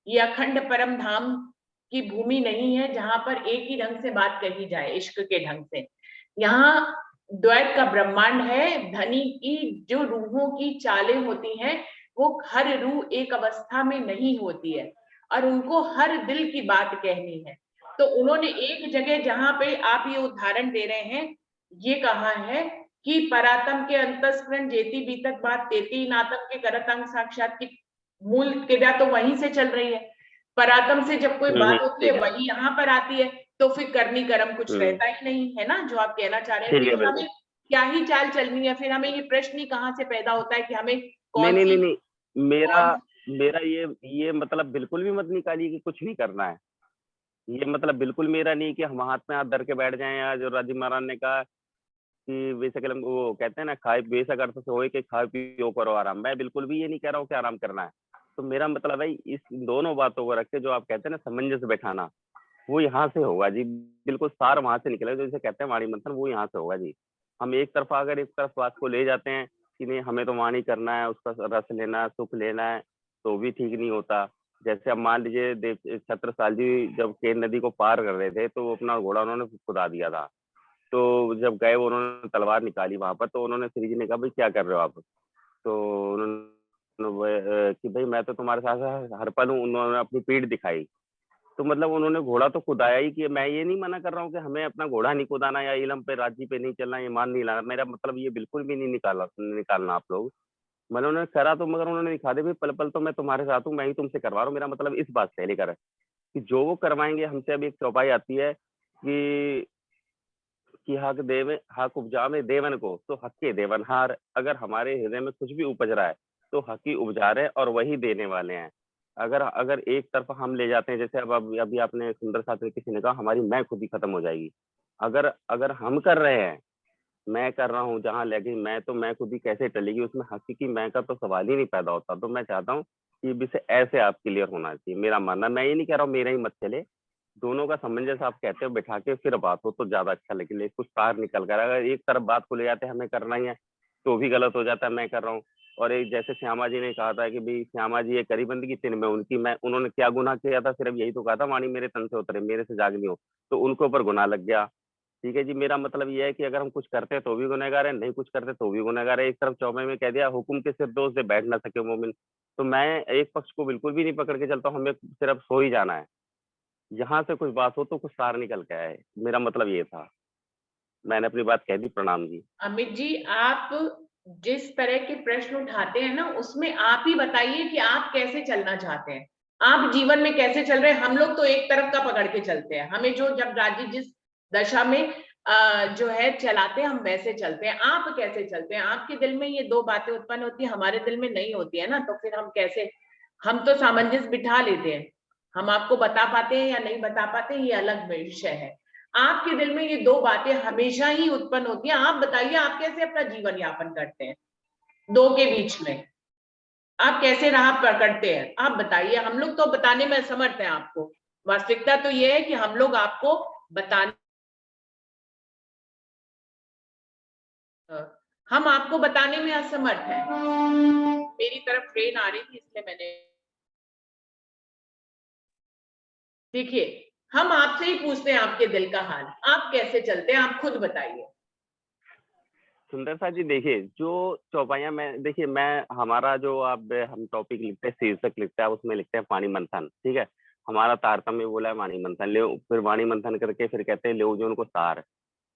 Speaker 1: ये अखंड परम धाम की भूमि नहीं है जहां पर एक ही ढंग से बात कही जाए इश्क के ढंग से। यहाँ द्वैत का ब्रह्मांड है। धनी की जो रूहों की चालें होती हैं वो हर रूह एक अवस्था में नहीं होती है और उनको हर दिल की बात कहनी है। तो उन्होंने एक जगह जहां पे आप ये उदाहरण दे रहे हैं, ये कहा है कि परातम के अंतस्करण जेती बीतक बात तेती नातम के करतंग साक्षात की मूल क्रिया तो वहीं से चल रही है। परातम से जब कोई बात होती है
Speaker 9: ठीक है।
Speaker 1: वही यहाँ पर आती है, तो फिर कर्मी कर्म कुछ रहता ही नहीं है ना, जो आप कहना चाह रहे हैं।
Speaker 9: ठीक है,
Speaker 1: फिर
Speaker 9: बिल्कुल।
Speaker 1: हमें क्या ही चाल चलनी है, फिर हमें ये प्रश्न ही कहाँ से पैदा होता है कि हमें
Speaker 9: नहीं
Speaker 1: कौन
Speaker 9: नहीं
Speaker 1: सी
Speaker 9: नहीं नहीं, मेरा
Speaker 1: कौन
Speaker 9: मेरा ये मतलब बिल्कुल भी मत निकालिए कि कुछ नहीं करना है। ये मतलब बिल्कुल मेरा नहीं कि हम हाथ में हाथ धर के बैठ जाएं, या जो राजीव महाराज ने कहा कि बेशक वो कहते हैं ना, खाए बेशक अर्थ से होए कि खाओ पियो करो आराम। मैं बिल्कुल भी ये नहीं कह रहा हूँ कि आराम करना है। तो मेरा मतलब है इस दोनों बातों को रख के जो आप कहते हैं ना सामंजस्य बैठाना, वो यहाँ से होगा जी। बिल्कुल सार वहां से निकलेगा, जैसे कहते हैं वाणी मंथन, वो यहाँ से होगा जी। हम एक तरफा अगर एक तरफ बात को ले जाते हैं कि नहीं हमें तो वाणी करना है, उसका रस लेना है, सुख लेना है, तो भी ठीक नहीं होता। जैसे अब मान लीजिए छत्रसाल जी जब केन नदी को पार कर रहे थे तो वो अपना घोड़ा उन्होंने खुदा दिया था। तो जब गए उन्होंने तलवार निकाली वहां पर, तो उन्होंने श्री जी ने कहा भाई क्या कर रहे हो आप? तो उन्होंने कि भाई मैं तो तुम्हारे साथ हर पल हूँ। उन्होंने अपनी पीठ दिखाई। तो मतलब उन्होंने घोड़ा तो खुदाया ही। कि मैं ये नहीं मना कर रहा हूँ कि हमें अपना घोड़ा नहीं खुदाना या इलम पे राज्य पे नहीं चलना, ये मान नहीं लाना। मेरा मतलब ये बिल्कुल भी नहीं निकालना आप लोग। मतलब उन्होंने करा तो, मगर उन्होंने दिखा दे भाई पल पल तो मैं तुम्हारे साथ हूँ, मैं ही तुमसे करवा रहा हूँ। मेरा मतलब इस बात से लेकर कि जो वो करवाएंगे हमसे। अभी एक चौपाई आती है कि हक देवे हक उपजावे देवन को, तो हक के देवनहार। अगर हमारे हृदय में कुछ भी उपज रहा है तो हक ही उपजा रहे हैं और वही देने वाले हैं। अगर अगर एक तरफ हम ले जाते हैं, जैसे अब अभी आपने सुंदर साथ में किसी ने कहा हमारी मैं खुद ही खत्म हो जाएगी। अगर अगर हम कर रहे हैं, मैं कर रहा हूँ जहाँ लगी मैं, तो मैं खुद ही कैसे टलेगी? उसमें हकीकी मैं का तो सवाल ही नहीं पैदा होता। तो मैं चाहता हूँ कि विषय ऐसे आप क्लियर होना चाहिए। मेरा मानना, मैं ये नहीं कह रहा हूँ मेरा ही मत चले, दोनों का सामंजस्य आप कहते हो बैठा के फिर बात हो तो ज्यादा अच्छा लगे। लेकिन कुछ तार निकल कर अगर एक तरफ बात को ले जाते हैं हमें करना ही है, तो भी गलत हो जाता है मैं कर रहा हूँ। और एक जैसे श्यामा जी ने कहा था कि भाई श्यामा जी ये करी बंदी की तिन में उनकी, मैं उन्होंने क्या गुनाह किया था? सिर्फ यही तो कहा था वाणी मेरे तन से उतरे, मेरे से जाग नहीं हो, तो उनके ऊपर गुनाह लग गया। ठीक है जी। मेरा मतलब ये है कि अगर हम कुछ करते हैं तो भी गुनहगार है, नहीं कुछ करते तो भी गुनहगार है। एक तरफ चौपाई में कह दिया हुक्म के सिर दोष से बैठ ना सके मोमिन। तो मैं एक पक्ष को बिल्कुल भी नहीं पकड़ के चलता हूँ, हमें सिर्फ सो ही जाना है। यहाँ से कुछ बात हो तो कुछ सार निकल के आए, मेरा मतलब ये था। मैंने अपनी बात कह दी। प्रणाम जी।
Speaker 1: अमित जी, आप जिस तरह के प्रश्न उठाते हैं ना, उसमें आप ही बताइए कि आप कैसे चलना चाहते हैं, आप जीवन में कैसे चल रहे हैं। हम लोग तो एक तरफ का पकड़ के चलते हैं, हमें जो जब राज्य जिस दशा में जो है चलाते हैं हम वैसे चलते हैं। आप कैसे चलते हैं? आपके दिल में ये दो बातें उत्पन्न होती है, हमारे दिल में नहीं होती है ना, तो फिर हम कैसे? हम तो सामंजस्य बिठा लेते हैं, हम आपको बता पाते हैं या नहीं बता पाते ये अलग विषय है। आपके दिल में ये दो बातें हमेशा ही उत्पन्न होती हैं। आप बताइए आप कैसे अपना जीवन यापन करते हैं दो के बीच में, आप कैसे राह पकड़ते हैं? आप बताइए। हम लोग तो बताने में असमर्थ हैं आपको। वास्तविकता तो ये है कि हम लोग आपको बताने हम आपको बताने में असमर्थ हैं। मेरी तरफ ट्रेन आ रही थी इसलिए मैंने, देखिए हम आपसे ही पूछते हैं आपके दिल का हाल, आप कैसे चलते हैं, आप खुद बताइए।
Speaker 9: सुंदर सा जी, देखिए जो चौपाइयाँ मैं, देखिए मैं हमारा जो आप हम टॉपिक लिखते हैं, शीर्षक लिखते हैं, उसमें लिखते हैं वाणी मंथन। ठीक है। हमारा तारतम्य बोला है वाणी मंथन ले, फिर वाणी मंथन करके फिर कहते हैं ले जो उनको सार।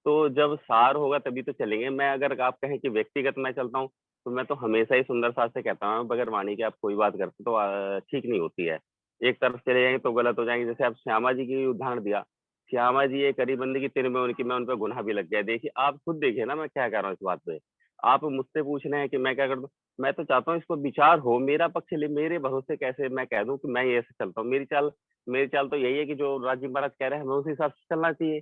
Speaker 9: तो जब सार होगा तभी तो चलेंगे। मैं अगर आप कहें कि व्यक्तिगत मैं चलता हूँ, तो मैं तो हमेशा ही सुंदर साथ से कहता हूँ बगैर वाणी के आप कोई बात करते तो ठीक नहीं होती है। एक तरफ चले जाएंगे तो गलत हो जाएंगे। जैसे आप श्यामा जी की उदाहरण दिया, श्यामा जी एक करी बंदी की तीर में उनकी, मैं उन पर गुनाह भी लग गया। देखिए आप खुद देखिए ना मैं क्या कह रहा हूँ इस बात पे। आप मुझसे पूछ रहे हैं कि मैं क्या कर दूं। मैं तो चाहता हूँ इसको विचार हो, मेरा पक्ष ले। मेरे भरोसे कैसे मैं कह दूं कि मैं ये ऐसे चलता हूँ। मेरी चाल तो यही है कि जो राजीव महाराज कह रहे हैं हमें उस हिसाब से चलना चाहिए।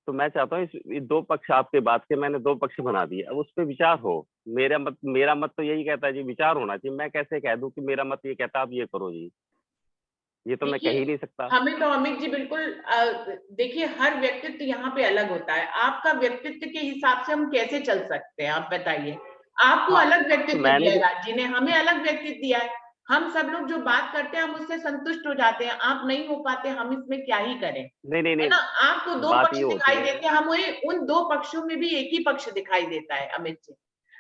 Speaker 9: तो मैं चाहता हूँ ये दो पक्ष आपके बात के मैंने दो पक्ष बना दिए, अब उस पर विचार हो। मेरा मत तो यही कहता है जी विचार होना चाहिए। मैं कैसे कह दूं कि मेरा मत ये कहता है आप ये करो जी? ये तो मैं कह
Speaker 1: देखिए
Speaker 9: ही नहीं सकता।
Speaker 1: हमें तो अमित जी बिल्कुल देखिए हर व्यक्तित्व यहाँ पे अलग होता है। आपका व्यक्तित्व के हिसाब से हम कैसे चल सकते हैं, आप बताइए। आपको
Speaker 9: हाँ,
Speaker 1: अलग
Speaker 9: तो
Speaker 1: व्यक्तित्व
Speaker 9: मैंने
Speaker 1: दिया है राज्य ने, हमें अलग व्यक्तित्व दिया है। हम सब लोग जो बात करते हैं हम उससे संतुष्ट हो जाते हैं, आप नहीं हो पाते, हम इसमें क्या ही करें,
Speaker 9: नहीं नहीं
Speaker 1: है
Speaker 9: नहीं,
Speaker 1: ना। आपको दो
Speaker 9: बात
Speaker 1: पक्ष
Speaker 9: ये होती
Speaker 1: दिखाई
Speaker 9: है,
Speaker 1: देते हैं, हमें उन दो पक्षों में भी एक ही पक्ष दिखाई देता है अमित जी।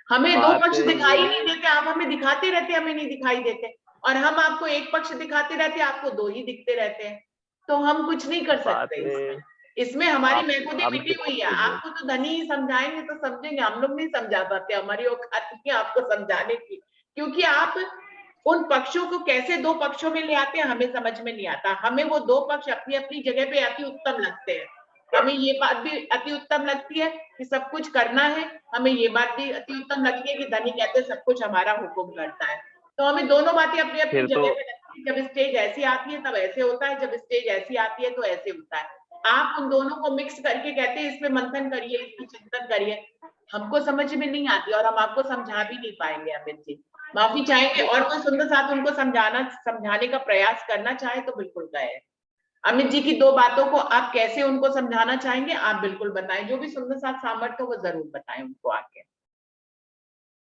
Speaker 1: हमें दो
Speaker 9: बात
Speaker 1: पक्ष दिखाई
Speaker 9: ये
Speaker 1: नहीं देते, आप हमें दिखाते रहते, हमें नहीं दिखाई देते, और हम आपको एक पक्ष दिखाते रहते, आपको दो ही दिखते रहते हैं, तो हम कुछ नहीं कर
Speaker 9: बात
Speaker 1: सकते इसमें हमारी महखुदी
Speaker 9: आप
Speaker 1: मिटी हुई है। आपको तो धनी ही समझाएंगे तो समझेंगे, हम लोग नहीं समझा पाते, हमारी औकात नहीं है आपको समझाने की, क्योंकि आप उन पक्षों को कैसे दो पक्षों में ले आते हैं हमें समझ में नहीं आता। हमें वो दो पक्ष अपनी अपनी जगह पे अति उत्तम लगते हैं, हमें ये बात भी अति उत्तम लगती है कि सब कुछ करना है, हमें ये बात भी अति उत्तम लगती है कि धनी कहते सब कुछ हमारा हुक्म करता है। तो हमें दोनों बातें अपनी अपनी
Speaker 9: फिर
Speaker 1: जगह
Speaker 9: तो
Speaker 1: पे लगती है। जब स्टेज ऐसी आती है तब ऐसे होता है, जब स्टेज ऐसी आती है तो ऐसे होता है। आप उन दोनों को मिक्स करके कहते हैं इसमें मंथन करिए, इसमें चिंतन करिए, हमको समझ में नहीं आती और हम आपको समझा भी नहीं पाएंगे अमित जी, माफी चाहेंगे। और कोई सुंदर साथ उनको समझाने का प्रयास करना चाहे तो बिल्कुल कहे। अमित जी की दो बातों को आप कैसे उनको समझाना चाहेंगे, आप बिल्कुल बताएं, जो भी सुंदर साथ सामर्थ्य वो जरूर बताएं उनको आके।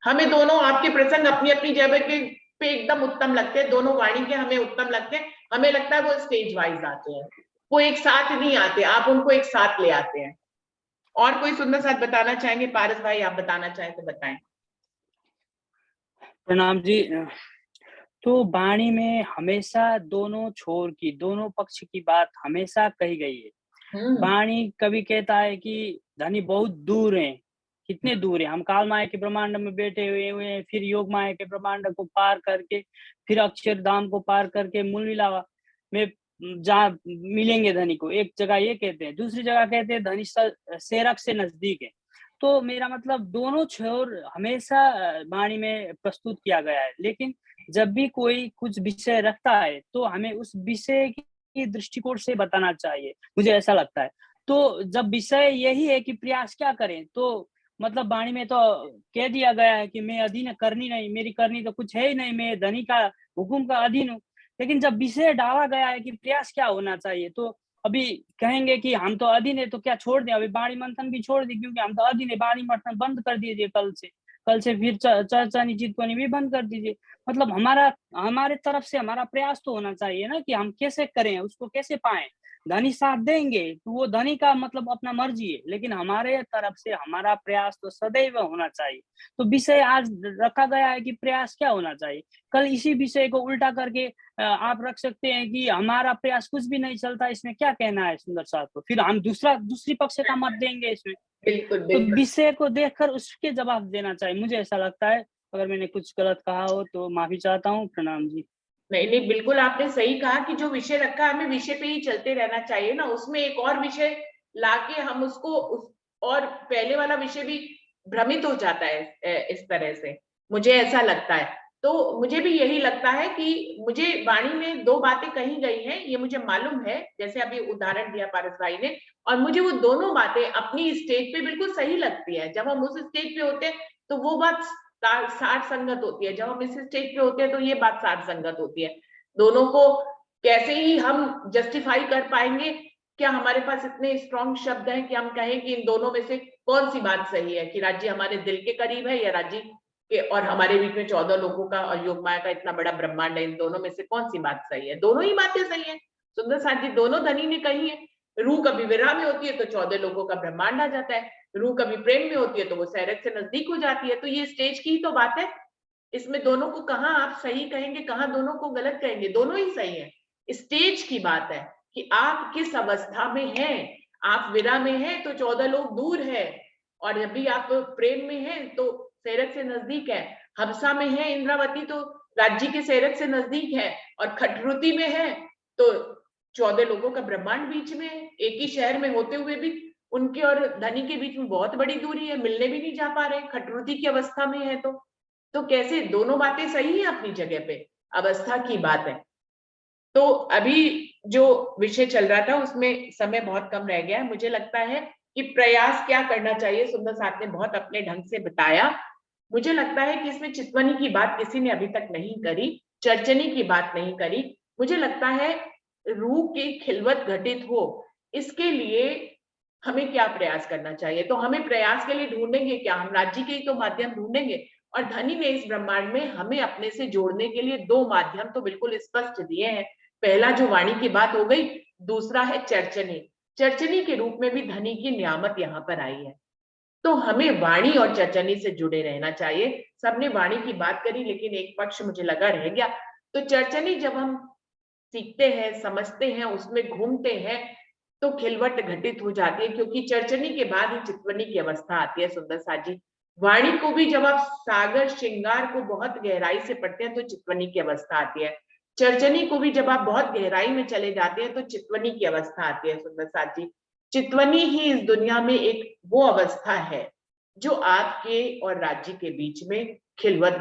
Speaker 1: हमें दोनों आपके प्रसंग अपनी अपनी जगह पे एकदम उत्तम लगते हैं, दोनों वाणी के हमें उत्तम लगते हैं, हमें लगता है वो स्टेज वाइज आते हैं, वो एक साथ नहीं आते, आप उनको एक साथ ले आते हैं। और कोई सुंदर साथ बताना चाहेंगे? पारस भाई आप बताना चाहें तो बताएं।
Speaker 8: प्रणाम जी। तो वाणी में हमेशा दोनों छोर की, दोनों पक्ष की बात हमेशा कही गई है। वाणी कभी कहता है कि धनी बहुत दूर है, कितने दूर है, हम काल माया के ब्रह्मांड में बैठे हुए हैं, फिर योग माया के ब्रह्मांड को पार करके, फिर अक्षरधाम को पार करके मूल मिला में जहाँ मिलेंगे धनी को। एक जगह ये कहते हैं, दूसरी जगह कहते हैं धनी सेरक से नजदीक है। तो मेरा मतलब दोनों छोर हमेशा वाणी में प्रस्तुत किया गया है, लेकिन जब भी कोई कुछ विषय रखता है तो हमें उस विषय की दृष्टिकोण से बताना चाहिए, मुझे ऐसा लगता है। तो जब विषय यही है कि प्रयास क्या करें, तो मतलब वाणी में तो कह दिया गया है कि मैं अधीन करनी नहीं, मेरी करनी तो कुछ है ही नहीं, मैं धनी का हुकुम का अधीन हूँ। लेकिन जब विषय डाला गया है कि प्रयास क्या होना चाहिए, तो अभी कहेंगे कि हम तो अधीन है तो क्या छोड़ दें, अभी वाणी मंथन भी छोड़ दें क्योंकि हम तो अधीन है, वाणी मंथन बंद कर दीजिए कल से फिर चर्चा निश्चित भी बंद कर दीजिए। मतलब हमारे तरफ से हमारा प्रयास तो होना चाहिए ना कि हम कैसे करें, उसको कैसे पाएं। धनी साथ देंगे तो वो धनी का मतलब अपना मर्जी है, लेकिन हमारे तरफ से हमारा प्रयास तो सदैव होना चाहिए। तो विषय आज रखा गया है कि प्रयास क्या होना चाहिए, कल इसी विषय को उल्टा करके आप रख सकते हैं कि हमारा प्रयास कुछ भी नहीं चलता, इसमें क्या कहना है सुंदर साथ को, फिर हम दूसरी पक्ष का मत देंगे इसमें।
Speaker 1: बिल्कुल
Speaker 8: तो
Speaker 1: बिल्कुल
Speaker 8: विषय को देखकर उसके जवाब देना चाहिए, मुझे ऐसा लगता है। अगर मैंने कुछ गलत कहा हो तो माफी चाहता हूँ। प्रणाम जी।
Speaker 1: नहीं नहीं, बिल्कुल आपने सही कहा कि जो विषय रखा है हमें विषय पे ही चलते रहना चाहिए ना, उसमें एक और विषय लाके हम उसको और पहले वाला विषय भी भ्रमित हो जाता है इस तरह से, मुझे ऐसा लगता है। तो मुझे भी यही लगता है कि मुझे वाणी में दो बातें कही गई हैं, ये मुझे मालूम है, जैसे अभी उदाहरण दिया पारस भाई ने, और मुझे वो दोनों बातें अपनी स्टेज पे बिल्कुल सही लगती है। जब हम उस स्टेज पे होते हैं तो वो बात साठ संगत होती है, जब हम इस स्टेज पे होते हैं तो ये बात साठ संगत होती है। दोनों को कैसे ही हम जस्टिफाई कर पाएंगे, क्या हमारे पास इतने स्ट्रॉन्ग शब्द हैं कि हम कहें कि इन दोनों में से कौन सी बात सही है, कि राज्य हमारे दिल के करीब है या राज्य के और हमारे बीच में 14 लोगों का और योग माया का इतना बड़ा ब्रह्मांड है, इन दोनों में से कौन सी बात सही है? दोनों ही बातें सही है, सुंदर साथ जी, दोनों धनी ने कही है। रूह कभी विरह में होती है तो 14 लोगों का ब्रह्मांड आ जाता है, रूह कभी प्रेम में होती है तो वो सैरक से नजदीक हो जाती है। तो ये स्टेज की ही तो बात है, इसमें दोनों को कहाँ आप सही कहेंगे, कहाँ दोनों को गलत कहेंगे, दोनों ही सही है। स्टेज की बात है कि आप किस अवस्था में हैं, आप विरह में हैं तो 14 लोग दूर है, और जब भी आप प्रेम में हैं तो सैरक से नजदीक है, हबसा में है इंद्रावती तो राज्य के सैरक से नजदीक है, और खटरुति में है तो 14 लोगों का ब्रह्मांड बीच में है। एक ही शहर में होते हुए भी उनके और धनी के बीच में बहुत बड़ी दूरी है, मिलने भी नहीं जा पा रहे, खटरुति की अवस्था में है। तो कैसे दोनों बातें सही है अपनी जगह पे, अवस्था की बात है। तो अभी जो विषय चल रहा था उसमें समय बहुत कम रह गया है, मुझे लगता है कि प्रयास क्या करना चाहिए सुंदर साथ ने बहुत अपने ढंग से बताया। मुझे लगता है कि इसमें चितवनी की बात किसी ने अभी तक नहीं करी, चर्चनी की बात नहीं करी। मुझे लगता है रूह की खिलवत घटित हो, इसके लिए हमें क्या प्रयास करना चाहिए? तो हमें प्रयास के लिए ढूंढेंगे क्या? हम राज्य के ही तो माध्यम ढूंढेंगे, और धनी ने इस ब्रह्मांड में हमें अपने से जोड़ने के लिए दो माध्यम तो बिल्कुल स्पष्ट दिए हैं। पहला जो वाणी की बात हो गई, दूसरा है चर्चनी। चर्चनी के रूप में भी धनी की नियामत यहाँ पर आई है। तो हमें वाणी और चर्चनी से जुड़े रहना चाहिए। सबने वाणी की बात करी, लेकिन एक पक्ष मुझे लगा रह गया। तो चर्चनी जब हम सीखते हैं, समझते हैं, उसमें घूमते हैं, तो खिलवट घटित हो जाती है, क्योंकि चर्चनी के बाद ही चितवनी की अवस्था आती है। सुंदर साथ जी, वाणी को भी जब आप सागर श्रृंगार को बहुत गहराई से पढ़ते हैं तो चितवनी की अवस्था आती है। चर्चनी को भी जब आप बहुत गहराई में चले जाते हैं तो चितवनी की अवस्था आती है। सुंदर साथ जी, चितवनी ही इस दुनिया में एक वो अवस्था है जो आपके और राज्य के बीच में खिलवत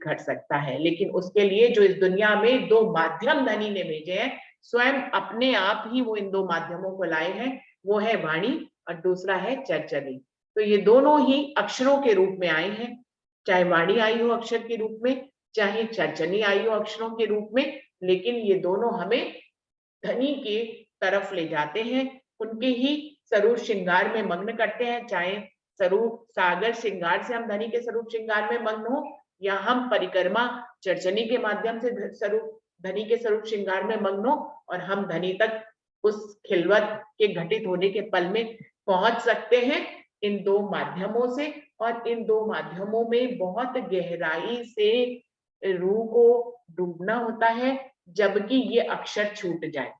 Speaker 1: घट सकता है। लेकिन उसके लिए जो इस दुनिया में दो माध्यम धनी ने भेजे हैं, स्वयं अपने आप ही वो इन दो माध्यमों को लाए हैं, वो है वाणी और दूसरा है चर्चनी। तो ये दोनों ही अक्षरों के रूप में आए हैं, चाहे वाणी आई हो अक्षर के रूप में, चाहे चर्चनी आई हो अक्षरों के रूप में, लेकिन ये दोनों हमें धनी के तरफ ले जाते हैं, उनके ही स्वरूप श्रृंगार में मग्न करते हैं। चाहे स्वरूप सागर श्रृंगार से हम धनी के स्वरूप श्रृंगार में मग्न हो, या हम परिक्रमा चर्चनी के माध्यम से स्वरूप धनी के स्वरूप श्रृंगार में मग्न हो, और हम धनी तक उस खिलवत के घटित होने के पल में पहुंच सकते हैं इन दो माध्यमों से। और इन दो माध्यमों में बहुत गहराई से रूह को डूबना होता है, जबकि ये अक्षर छूट जाए,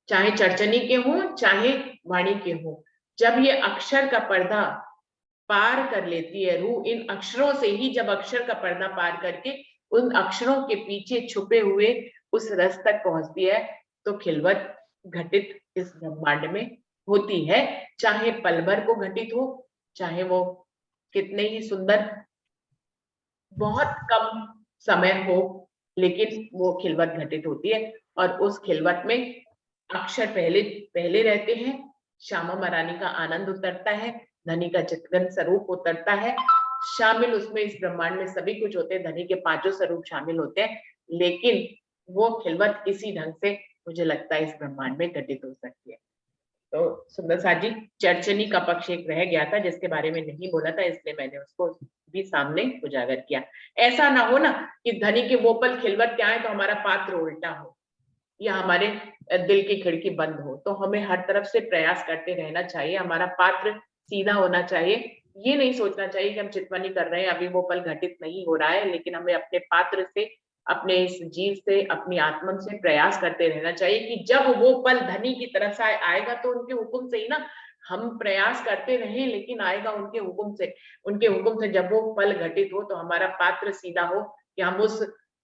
Speaker 1: चाहे चर्चनी के हों चाहे वाणी के हों। जब ये अक्षर का पर्दा पार कर लेती है रूह, इन अक्षरों से ही जब अक्षर का पर्दा पार करके उन अक्षरों के पीछे छुपे हुए उस रस तक पहुंचती है, तो खिलवत घटित इस ब्रह्मांड में होती है। चाहे पल भर को घटित हो, चाहे वो कितने ही सुंदर बहुत कम समय हो, लेकिन वो खिलवत घटित होती है। और उस खिलवत में अक्षर पहले रहते हैं, श्यामा महारानी का आनंद उतरता है, धनी का चितवन स्वरूप उतरता है, शामिल उसमें इस ब्रह्मांड में सभी कुछ होते हैं, धनी के पांचों स्वरूप शामिल होते हैं। लेकिन वो खिलवत इसी ढंग से मुझे लगता है इस ब्रह्मांड में घटित हो सकती है। तो सुंदर साथ जी, चर्चनी का पक्ष एक रह गया था जिसके बारे में नहीं बोला था, इसलिए मैंने उसको भी सामने उजागर किया। ऐसा ना हो ना कि धनी के वो पल खिलवत क्या है तो हमारा पात्र उल्टा हो या हमारे दिल की खिड़की बंद हो। तो हमें हर तरफ से प्रयास करते रहना चाहिए, हमारा पात्र सीधा होना चाहिए। ये नहीं सोचना चाहिए कि हम चितवनी कर रहे हैं, अभी वो पल घटित नहीं हो रहा है, लेकिन हमें अपने पात्र से, अपने इस जीव से, अपनी आत्मा से प्रयास करते रहना चाहिए कि जब वो पल धनी की तरफ से आएगा तो उनके हुक्म से ही ना, हम प्रयास करते रहें लेकिन आएगा उनके हुक्म से। उनके हुक्म से जब वो पल घटित हो तो हमारा पात्र सीधा हो कि हम उस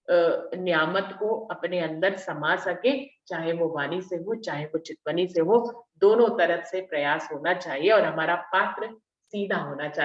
Speaker 1: नियामत को अपने अंदर समा सके, चाहे वो वाणी से हो चाहे वो चितवनी से हो, दोनों तरफ से प्रयास होना चाहिए और हमारा पात्र सीधा होना चाहिए।